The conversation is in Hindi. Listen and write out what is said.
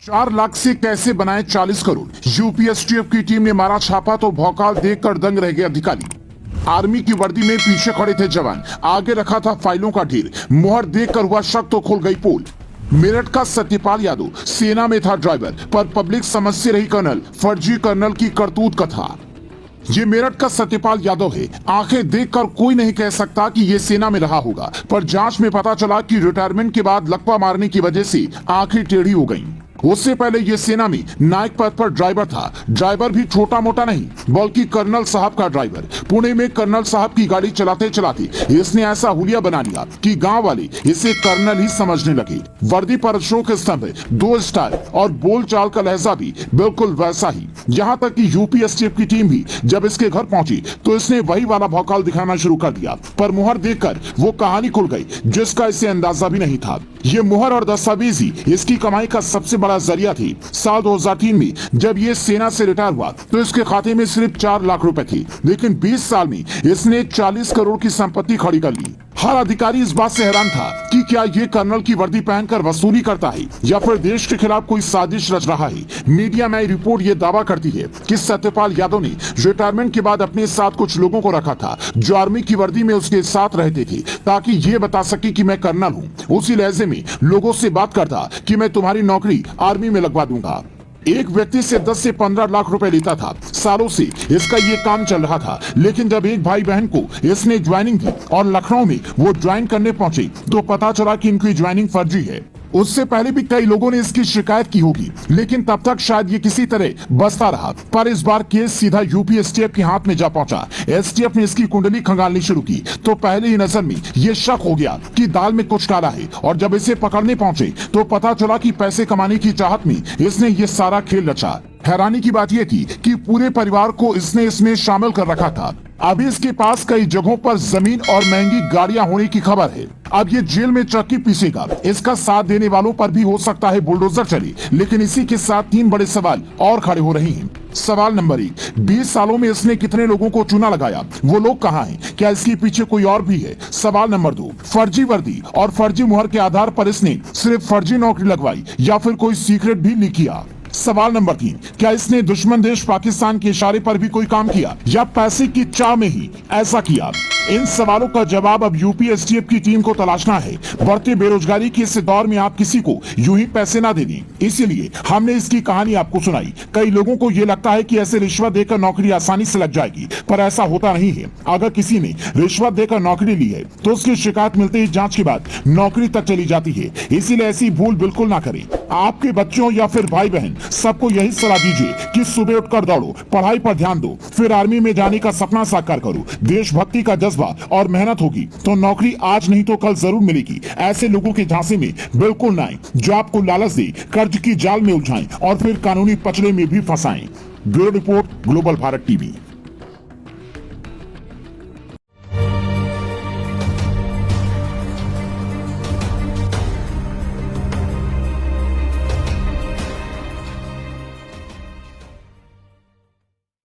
4 लाख से कैसे बनाए 40 करोड़। यूपीएसटीएफ की टीम ने मारा छापा तो भौकाल देखकर दंग रह गए अधिकारी। आर्मी की वर्दी में पीछे खड़े थे जवान, आगे रखा था फाइलों का ढेर। मुहर देखकर हुआ शक तो खुल गई पोल। मेरठ का सत्यपाल यादव सेना में था ड्राइवर, पर पब्लिक समझती रही कर्नल। फर्जी कर्नल की करतूत कथा। ये मेरठ का सत्यपाल यादव है। आंखें देखकर कोई नहीं कह सकता कि ये सेना में रहा होगा, पर जांच में पता चला कि रिटायरमेंट के बाद लकवा मारने की वजह से आंखें टेढ़ी हो गईं। उससे पहले ये सेना में नायक पद पर ड्राइवर था। ड्राइवर भी छोटा मोटा नहीं, बल्कि कर्नल साहब का ड्राइवर। पुणे में कर्नल साहब की गाड़ी चलाते चलाते इसने ऐसा हुलिया बना लिया कि गांव वाले इसे कर्नल ही समझने लगे। वर्दी पर अशोक स्तंभ, 2 स्टार और बोलचाल का लहजा भी बिल्कुल वैसा ही। यहाँ तक कि यूपीएसटीएफ की टीम भी जब इसके घर पहुंची तो इसने वही वाला भौकाल दिखाना शुरू कर दिया। पर मुहर देखकर वो कहानी खुल गई जिसका इसे अंदाजा भी नहीं था। ये मुहर और दस्तावेज ही इसकी कमाई का सबसे बड़ा जरिया थी। साल 2003 में जब ये सेना से रिटायर हुआ तो इसके खाते में सिर्फ 4 लाख रुपए थे, लेकिन 20 साल में इसने 40 करोड़ की संपत्ति खड़ी कर ली। हर अधिकारी इस बात से हैरान था कि क्या ये कर्नल की वर्दी पहनकर वसूली करता है या फिर देश के खिलाफ कोई साजिश रच रहा है। मीडिया में रिपोर्ट ये दावा करती है कि सत्यपाल यादव ने रिटायरमेंट के बाद अपने साथ कुछ लोगों को रखा था जो आर्मी की वर्दी में उसके साथ रहते थे, ताकि ये बता सके कि मैं कर्नल हूँ। उसी लहजे में लोगों से बात करता कि मैं तुम्हारी नौकरी आर्मी में लगवा दूंगा। एक व्यक्ति से 10 से 15 लाख रुपए लेता था। सालों से इसका ये काम चल रहा था, लेकिन जब एक भाई बहन को इसने ज्वाइनिंग दी और लखनऊ में वो ज्वाइन करने पहुंचे तो पता चला कि इनकी ज्वाइनिंग फर्जी है। उससे पहले भी कई लोगों ने इसकी शिकायत की होगी, लेकिन तब तक शायद ये किसी तरह बचता रहा। पर इस बार केस सीधा यूपीएसटीएफ के हाथ में जा पहुंचा। एसटीएफ ने इसकी कुंडली खंगालनी शुरू की तो पहले ही नजर में ये शक हो गया कि दाल में कुछ काला है। और जब इसे पकड़ने पहुंचे तो पता चला कि पैसे कमाने की चाहत में इसने ये सारा खेल रचा। हैरानी की बात यह थी कि पूरे परिवार को इसने इसमें शामिल कर रखा था। अभी इसके पास कई जगहों पर जमीन और महंगी गाड़ियां होने की खबर है। अब ये जेल में चक्की पीसेगा। इसका साथ देने वालों पर भी हो सकता है बुलडोजर चले। लेकिन इसी के साथ 3 बड़े सवाल और खड़े हो रहे हैं। सवाल नंबर 1, 20 सालों में इसने कितने लोगों को चुना लगाया? वो लोग कहाँ हैं? क्या इसके पीछे कोई और भी है? सवाल नंबर 2, फर्जी वर्दी और फर्जी मुहर के आधार पर इसने सिर्फ फर्जी नौकरी लगवाई या फिर कोई सीक्रेट भी लीक किया? सवाल नंबर 3, क्या इसने दुश्मन देश पाकिस्तान के इशारे पर भी कोई काम किया या पैसे की चाह में ही ऐसा किया? इन सवालों का जवाब अब यूपीएसटीएफ की टीम को तलाशना है। बढ़ती बेरोजगारी के इस दौर में आप किसी को यूं ही पैसे ना दे दें, इसीलिए हमने इसकी कहानी आपको सुनाई। कई लोगों को ये लगता है कि ऐसे रिश्वत देकर नौकरी आसानी से लग जाएगी, पर ऐसा होता नहीं है। अगर किसी ने रिश्वत देकर नौकरी ली है तो उसकी शिकायत मिलते ही जांच के बाद नौकरी तक चली जाती है। इसीलिए ऐसी भूल बिल्कुल ना करें। आपके बच्चों या फिर भाई बहन सबको यही सलाह दीजिए कि सुबह उठकर दौड़ो, पढ़ाई पर ध्यान दो, फिर आर्मी में जाने का सपना साकार करो। देशभक्ति का जज्बा और मेहनत होगी तो नौकरी आज नहीं तो कल जरूर मिलेगी। ऐसे लोगों के झांसे में बिल्कुल ना आए जो आपको लालच दे, कर्ज की जाल में उलझाएं और फिर कानूनी पचड़े में भी फंसाएं। Bureau report, global Bharat TV.